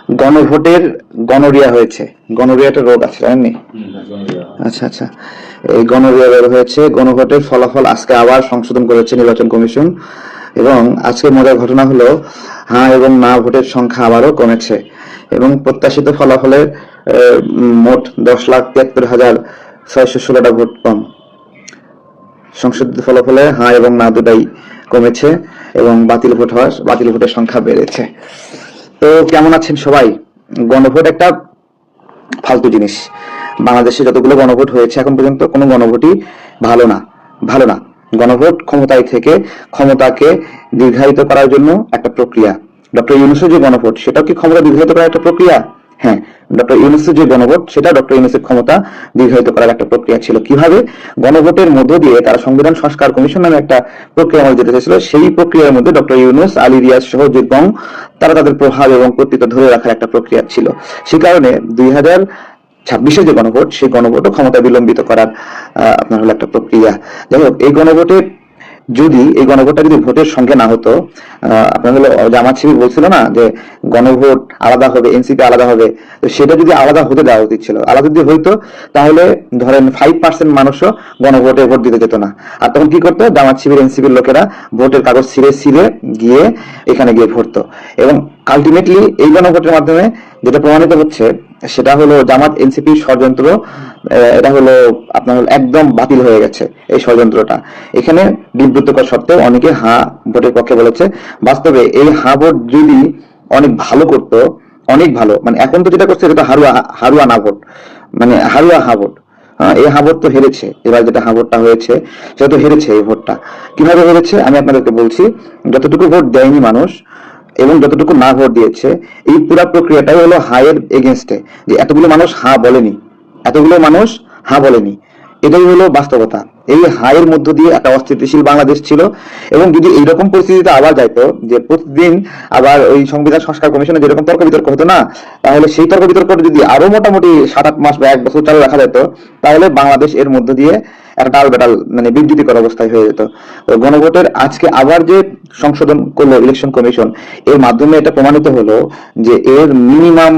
গণভোটের গনোরিয়া হয়েছে। গনোরিয়া একটা রোগ আছে, জানেননি? আচ্ছা আচ্ছা, এই গনোরিয়া রোগ হয়েছে। গণভোটের ফলাফল আজকে আবার সংশোধন করেছে নির্বাচন কমিশন, এবং আজকে মজার ঘটনা হলো হ্যাঁ এবং না ভোটের সংখ্যা আবারও কমেছে, এবং প্রত্যাশিত ফলাফলের মোট 10,73,616টা ভোট কম। সংশোধিত ফলাফলে হ্যাঁ এবং না দুটাই কমেছে, এবং বাতিল ভোটের সংখ্যা বেড়েছে। তো কেমন আছেন সবাই? গণভোট একটা ফালতু জিনিস। বাংলাদেশে যতগুলো গণভোট হয়েছে এখন পর্যন্ত কোনো গণভোটই ভালো না। গণভোট ক্ষমতায় থেকে ক্ষমতাকে দীর্ঘায়িত করার জন্য একটা প্রক্রিয়া। ডক্টর ইউনূসের যে গণভোট, সেটাও কি ক্ষমতা দীর্ঘায়িত করার একটা প্রক্রিয়া? হ্যাঁ, ডক্টর ইউনূসের যে গণভোট, সেটা ডক্টর ইউনূসের ক্ষমতা দীর্ঘায়িত করার একটা প্রক্রিয়া ছিল। কিভাবে? গণভোটের মধ্য দিয়ে তারা সংবিধান সংস্কার কমিশন নামে একটা প্রক্রিয়া আমাদের যেতে চেয়েছিল। সেই প্রক্রিয়ার মধ্যে ডক্টর ইউনূস, আলী রিয়াজ সহ যে গণ, তারা তাদের প্রভাব এবং কর্তৃত্ব ধরে রাখার একটা প্রক্রিয়া ছিল। সে কারণে 2026 যে গণভোট, সেই গণভোটও ক্ষমতা বিলম্বিত করার আপনার হলো একটা প্রক্রিয়া। যাই হোক, এই গণভোটটা যদি ভোটের সঙ্গে না হতো, আপনার হলো জামাত শিবির বলছিল না যে গণভোট আলাদা হবে, এনসিপি আলাদা হবে, তো সেটা যদি আলাদা হতে দেওয়া উচিত ছিল। আলাদা যদি হইতো তাহলে ধরেন 5% মানুষও গণভোটে ভোট দিতে যেত না। আর তখন কি করতো? জামাত শিবির, এনসিপির লোকেরা ভোটের কাগজ ছিঁড়ে গিয়ে এখানে গিয়ে ভরতো। এবং আলটিমেটলি এই গণভোটের মাধ্যমে যেটা প্রমাণিত হচ্ছে, সেটা হলো জামাত এনসিপির ষড়যন্ত্র। এটা হলো আপনার একদম বাতিল হয়ে গেছে এই ষড়যন্ত্রটা। এখানে বিব্রতকর সত্ত্বেও অনেকে হ্যাঁ ভোটের পক্ষে বলেছে। বাস্তবে এই হ্যাঁ ভোট যদি অনেক ভালো করতো, অনেক ভালো, মানে এখন তো যেটা করছে সেটা হারুয়া না ভোট, মানে হারুয়া হ্যাঁ ভোট। এই হ্যাঁ ভোট তো হেরেছে। এবার যেটা হ্যাঁ ভোটটা হয়েছে সেটা তো হেরেছে। এই ভোটটা কিভাবে হেরেছে আমি আপনাদেরকে বলছি। যতটুকু ভোট দেয়নি মানুষ এবং যতটুকু না ভোট দিয়েছে, এই পুরো প্রক্রিয়াটাই হলো হায়ের এগেনস্টে। যে এতগুলো মানুষ হ্যাঁ বলেনি, এটাই হলো বাস্তবতা। এই হায়ের মধ্য দিয়ে একটা অস্থিতিশীল বাংলাদেশ ছিল। এবং যদি এইরকম পরিস্থিতিতে আবার যাইতো যে প্রতিদিন আবার ওই সংবিধান সংস্কার কমিশনে যেরকম তর্ক বিতর্ক হতো না, তাহলে সেই তর্ক বিতর্ক যদি আরো মোটামুটি 7-8 মাস বা 1 বছর চালু রাখা যেত, তাহলে বাংলাদেশ এর মধ্য দিয়ে একটা ডাল বেটাল মানে বিবৃতিকর অবস্থায় হয়ে যেত। গণভোটের আজকে আবার যে সংশোধন করলো ইলেকশন কমিশন, এর মাধ্যমে এটা প্রমাণিত হলো যে এর মিনিমাম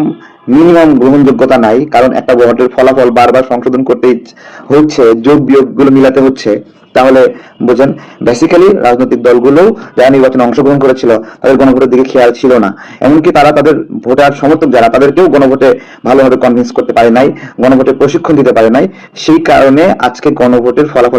গ্রহণযোগ্যতা নাই। কারণ একটা ভোটের ফলাফল বারবার সংশোধন করতে হচ্ছে, যোগ বিয়োগ গুলো মিলাতে হচ্ছে। তাহলে বোঝেন, বেসিক্যালি রাজনৈতিক দলগুলো যারা নির্বাচনে অংশগ্রহণ করেছিল তাদের গণভোটের দিকে খেয়াল ছিল না। এমনকি তারা তাদের ভোটার সমর্থক যারা, তাদেরকেও গণভোটে ভালোভাবে কনভিন্স করতে পারে নাই, গণভোটে প্রশিক্ষণ দিতে পারে নাই। সেই কারণে আজকে গণভোটের ফলাফল